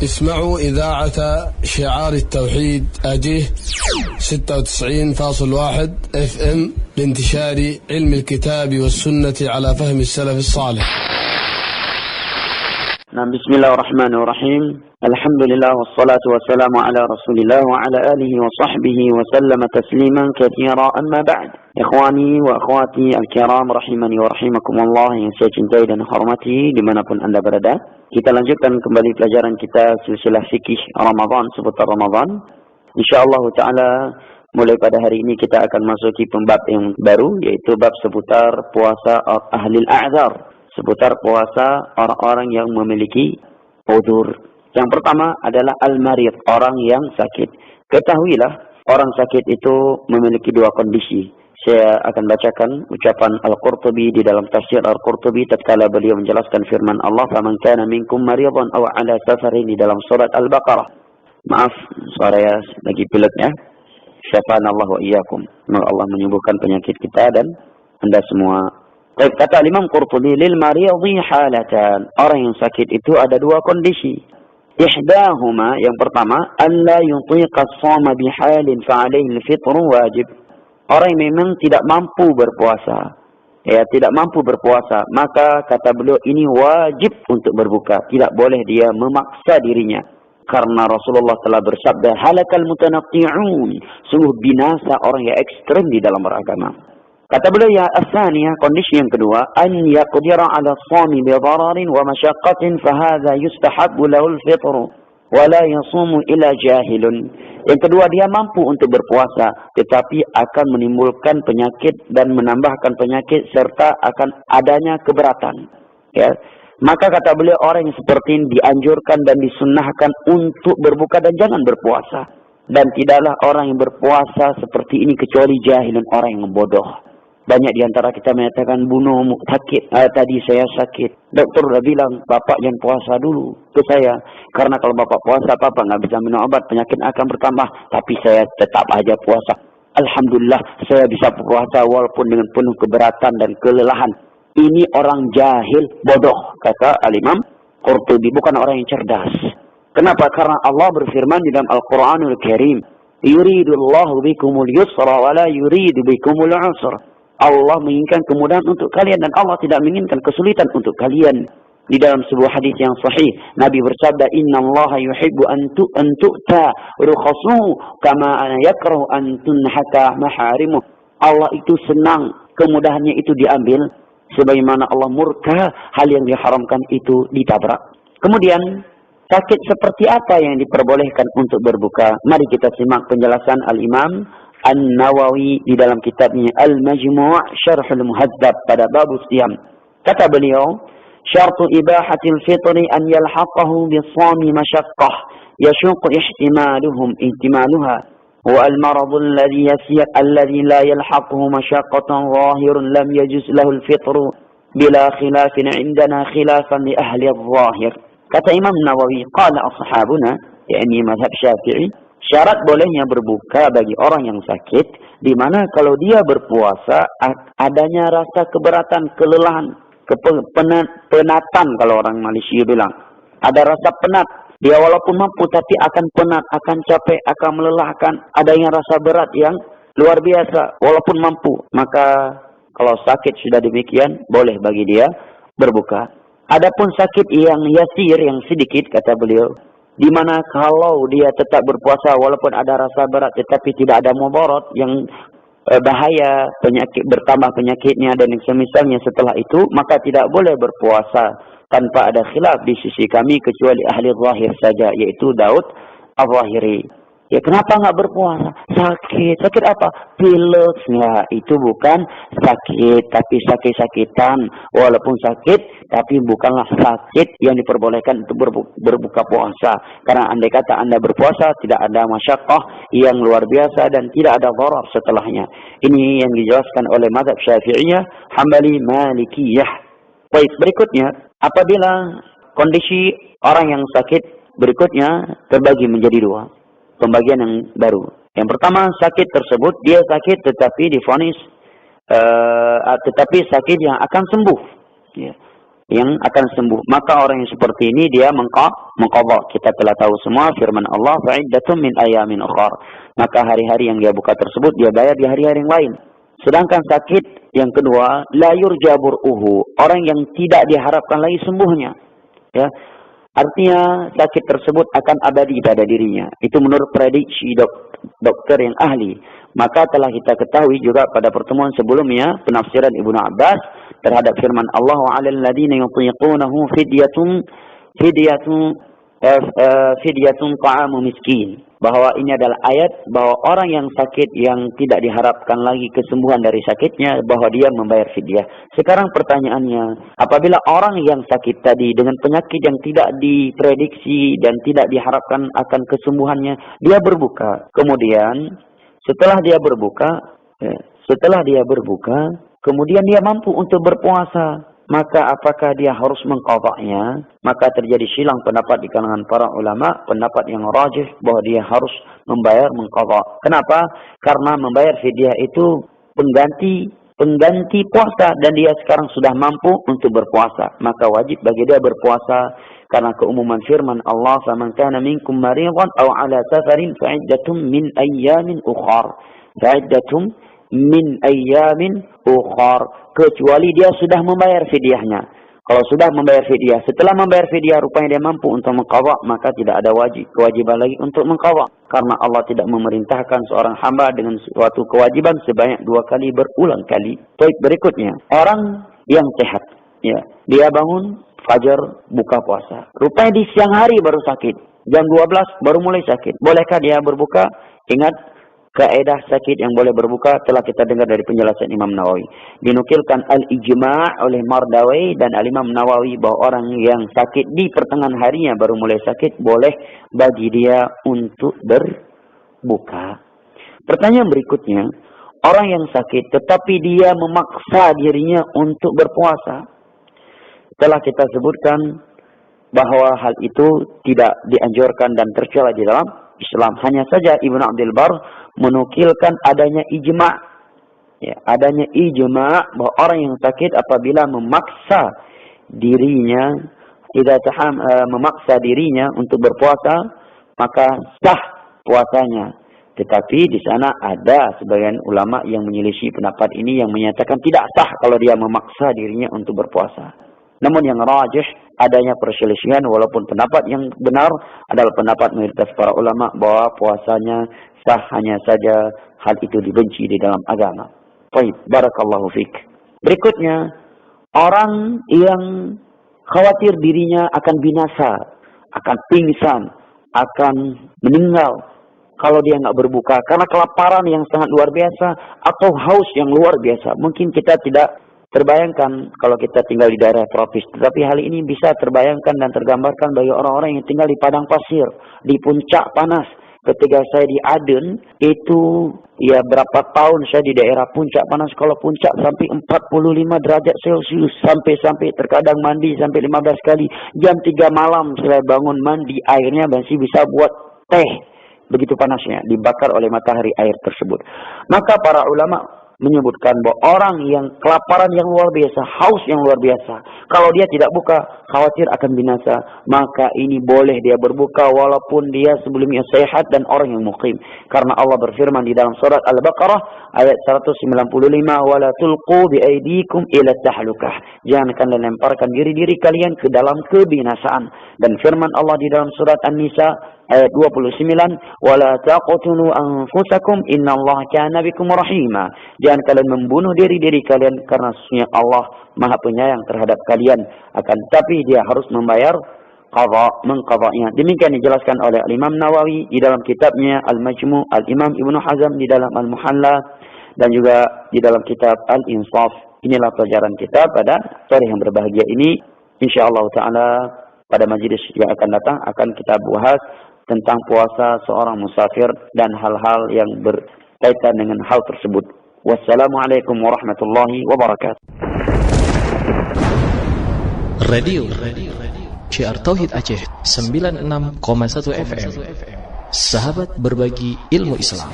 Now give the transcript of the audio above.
اسمعوا إذاعة شعار التوحيد أجيه 96.1 FM لانتشار علم الكتاب والسنة على فهم السلف الصالح. بسم الله الرحمن الرحيم. الحمد لله والصلاة والسلام على رسول الله وعلى آله وصحبه وسلم تسليما كثيرا. أما بعد، إخواني وأخواتي الkiram rahimani wa rahimakumullah yang saya cintai dan hormati dimanapun anda berada, kita lanjutkan kembali pelajaran kita silsilah fikih Ramadan seputar Ramadan. InsyaAllah ta'ala mulai pada hari ini kita akan masuki pembab yang baru, yaitu bab seputar puasa ahlil a'dzar, seputar puasa orang-orang yang memiliki udzur. Yang pertama adalah al-marid, orang yang sakit. Ketahuilah, orang sakit itu memiliki dua kondisi. Saya akan bacakan ucapan Al-Qurtubi di dalam tafsir Al-Qurtubi tatkala beliau menjelaskan firman Allah, "Faman kana minkum maridan aw 'ala safarin" di dalam surat Al-Baqarah. Maaf, suara lagi pileknya. Syafanallah wa iyyakum. Semoga Allah menyembuhkan penyakit kita dan Anda semua. Baik, kata Imam Qurtubi, lil mariyadhi halatan. Orang yang sakit itu ada dua kondisi. Ihdahuma, yang pertama, alla yutiqa as-shawma bihalin fa'alaihi al-fitru wajib. Orang yang memang tidak mampu berpuasa, tidak mampu berpuasa, maka kata beliau ini wajib untuk berbuka. Tidak boleh dia memaksa dirinya. Karena Rasulullah telah bersabda, halakal mutanaqti'un, sungguh binasa orang yang ekstrem di dalam beragama. Kata beliau, ya as-saniyah, kondisi yang kedua, an yaqdira 'ala as-shami bi dararin wa masyaqqatin fa hadha yustahabbu lahu al-fitru wa la yasumu ila jahilun. Yang kedua, dia mampu untuk berpuasa tetapi akan menimbulkan penyakit dan menambahkan penyakit serta akan adanya keberatan. Ya. Maka kata beliau, orang yang seperti ini dianjurkan dan disunnahkan untuk berbuka dan jangan berpuasa. Dan tidaklah orang yang berpuasa seperti ini kecuali jahilun, orang yang bodoh. Banyak di antara kita menyatakan, bunuh sakit, tadi saya sakit. Dokter udah bilang, bapak jangan puasa dulu ke saya. Karena kalau bapak puasa, bapak nggak bisa minum obat, penyakit akan bertambah. Tapi saya tetap aja puasa. Alhamdulillah, saya bisa puasa walaupun dengan penuh keberatan dan kelelahan. Ini orang jahil, bodoh, kata Al-Imam Qurtubi, bukan orang yang cerdas. Kenapa? Karena Allah berfirman di dalam Al-Quranul Karim, yuridullahu bikumul yusra wa la yuridu bikumul usra. Allah menginginkan kemudahan untuk kalian dan Allah tidak menginginkan kesulitan untuk kalian. Di dalam sebuah hadis yang sahih, Nabi bersabda, "Innallaha yuhibbu an tu'ta rukhasuhu kama yakrahu an tunhaka maharimuh." Allah itu senang kemudahannya itu diambil sebagaimana Allah murka hal yang diharamkan itu ditabrak. Kemudian, sakit seperti apa yang diperbolehkan untuk berbuka? Mari kita simak penjelasan Al-Imam An-Nawawi di dalam kitabnya Al-Majmu' Syarhul Muhadzab pada bab siyam. Kata beliau, syartu ibahatil fitri an yalhaqahu bis-shami masyaqqah yashuqu ihtimaluha wa al-maradu alladhi la yalhaquhu masyaqqatan zahirun lam yajuz lahu al-fitru bila khilafin indana khilafan li ahli adh-dhahir. Kata Imam Nawawi, qala ashabuna, yakni mazhab Syafi'i, syarat bolehnya berbuka bagi orang yang sakit, di mana kalau dia berpuasa adanya rasa keberatan, kelelahan, penatan kalau orang Malaysia bilang. Ada rasa penat. Dia walaupun mampu tapi akan penat, akan capek, akan melelahkan. Adanya rasa berat yang luar biasa walaupun mampu. Maka kalau sakit sudah demikian, boleh bagi dia berbuka. Adapun sakit yang yasir, yang sedikit, kata beliau, di mana kalau dia tetap berpuasa walaupun ada rasa berat tetapi tidak ada mudarat yang bahaya, penyakit bertambah penyakitnya dan yang semisalnya setelah itu, maka tidak boleh berpuasa tanpa ada khilaf di sisi kami kecuali ahli zahir saja, yaitu Daud Al-Zahiri. Ya, kenapa nggak berpuasa? Sakit. Sakit apa? Pilek. Ya, itu bukan sakit, tapi sakit-sakitan. Walaupun sakit, tapi bukanlah sakit yang diperbolehkan untuk berbuka puasa. Karena andai kata Anda berpuasa, tidak ada masyaqqah yang luar biasa dan tidak ada dharar setelahnya. Ini yang dijelaskan oleh mazhab Syafi'iyah, Hambali, Malikiyah. Baik, berikutnya, apabila kondisi orang yang sakit berikutnya terbagi menjadi dua. Pembagian yang baru. Yang pertama, sakit tersebut dia sakit tetapi divonis tetapi sakit yang akan sembuh. Ya. yang akan sembuh. Maka orang yang seperti ini dia mengqadha. Kita telah tahu semua firman Allah, fa'iddatun min ayamin ukhar. Maka hari-hari yang dia buka tersebut dia bayar di hari-hari yang lain. Sedangkan sakit yang kedua, la yurja bur'uhu, orang yang tidak diharapkan lagi sembuhnya. Ya. Artinya sakit tersebut akan abadi pada dirinya. Itu menurut prediksi dokter yang ahli. Maka telah kita ketahui juga pada pertemuan sebelumnya penafsiran Ibnu Abbas terhadap firman Allah, wa 'alal ladzina yutiqunahu fidyatun ta'amu miskin. Bahwa ini adalah ayat bahwa orang yang sakit yang tidak diharapkan lagi kesembuhan dari sakitnya, bahwa dia membayar fidyah. Sekarang pertanyaannya, apabila orang yang sakit tadi dengan penyakit yang tidak diprediksi dan tidak diharapkan akan kesembuhannya, dia berbuka. Kemudian setelah dia berbuka, kemudian dia mampu untuk berpuasa, maka apakah dia harus mengqadha'nya? Maka terjadi silang pendapat di kalangan para ulama. Pendapat yang rajih bahwa dia harus membayar mengqadha'. Kenapa? Karena membayar fidyah itu pengganti puasa, dan dia sekarang sudah mampu untuk berpuasa, maka wajib bagi dia berpuasa. Karena keumuman firman Allah, "Faman kana minkum maridan aw 'ala safarin fa'iddatun min ayyamin ukhar." Fa'iddatun min ayyamin ukhar, kecuali dia sudah membayar fidyahnya. Kalau sudah membayar fidyah, setelah membayar fidyah rupanya dia mampu untuk mengqadha, maka tidak ada kewajiban lagi untuk mengqadha. Karena Allah tidak memerintahkan seorang hamba dengan suatu kewajiban sebanyak 2 kali berulang kali. Baik, berikutnya, orang yang sehat, ya, dia bangun fajar buka puasa. Rupanya di siang hari baru sakit. Jam 12 baru mulai sakit. Bolehkah dia berbuka? Ingat, kaidah sakit yang boleh berbuka telah kita dengar dari penjelasan Imam Nawawi. Dinukilkan al-ijma' oleh Mardawi dan al-Imam Nawawi bahwa orang yang sakit di pertengahan harinya baru mulai sakit, boleh bagi dia untuk berbuka. Pertanyaan berikutnya, orang yang sakit tetapi dia memaksa dirinya untuk berpuasa. Telah kita sebutkan bahwa hal itu tidak dianjurkan dan tercela di dalam Islam. Hanya saja Ibnu Abdul Bar menukilkan adanya ijma'. Ya, adanya ijma' bahwa orang yang sakit apabila memaksa dirinya memaksa dirinya untuk berpuasa, maka sah puasanya. Tetapi di sana ada sebagian ulama yang menyelisih pendapat ini, yang menyatakan tidak sah kalau dia memaksa dirinya untuk berpuasa. Namun yang rajih adanya perselisihan, walaupun pendapat yang benar adalah pendapat mayoritas para ulama bahwa puasanya sah, hanya saja hal itu dibenci di dalam agama. Baik, barakallahu fiik. Berikutnya, orang yang khawatir dirinya akan binasa, akan pingsan, akan meninggal kalau dia nggak berbuka karena kelaparan yang sangat luar biasa atau haus yang luar biasa. Mungkin kita tidak terbayangkan kalau kita tinggal di daerah tropis, tetapi hal ini bisa terbayangkan dan tergambarkan bagi orang-orang yang tinggal di padang pasir, di puncak panas. Ketika saya di Aden, itu ya berapa tahun saya di daerah puncak panas, kalau puncak sampai 45 derajat Celcius, sampai terkadang mandi sampai 15 kali. Jam 3 malam saya bangun mandi, airnya masih bisa buat teh. Begitu panasnya, dibakar oleh matahari air tersebut. Maka para ulama menyebutkan bahwa orang yang kelaparan yang luar biasa, haus yang luar biasa, kalau dia tidak buka, khawatir akan binasa, maka ini boleh dia berbuka walaupun dia sebelumnya sehat dan orang yang muqim. Karena Allah berfirman di dalam surat Al-Baqarah ayat 195, "Wala tulqu biaidikum ila tahlukah." Jangan kalian lemparkan diri kalian ke dalam kebinasaan. Dan firman Allah di dalam surat An-Nisa ayat 29, "Wala taqtulu anfusakum innallaha kana bikum rahima." Jangan kalian membunuh diri kalian karena sesungguhnya Allah Maha Penyayang terhadap kalian. Akan tapi dia harus membayar mengqadha'nya. Demikian dijelaskan oleh Imam Nawawi di dalam kitabnya Al-Majmu', Al-Imam Ibnu Hazm di dalam Al-Muhalla, dan juga di dalam kitab Al-Insaf. Inilah pelajaran kita pada sore yang berbahagia ini. Insyaallah taala pada majelis yang akan datang akan kita bahas tentang puasa seorang musafir dan hal-hal yang berkaitan dengan hal tersebut. Wassalamualaikum warahmatullahi wabarakatuh. Radio Syiar Tauhid Aceh 96,1 FM. Sahabat berbagi ilmu Islam.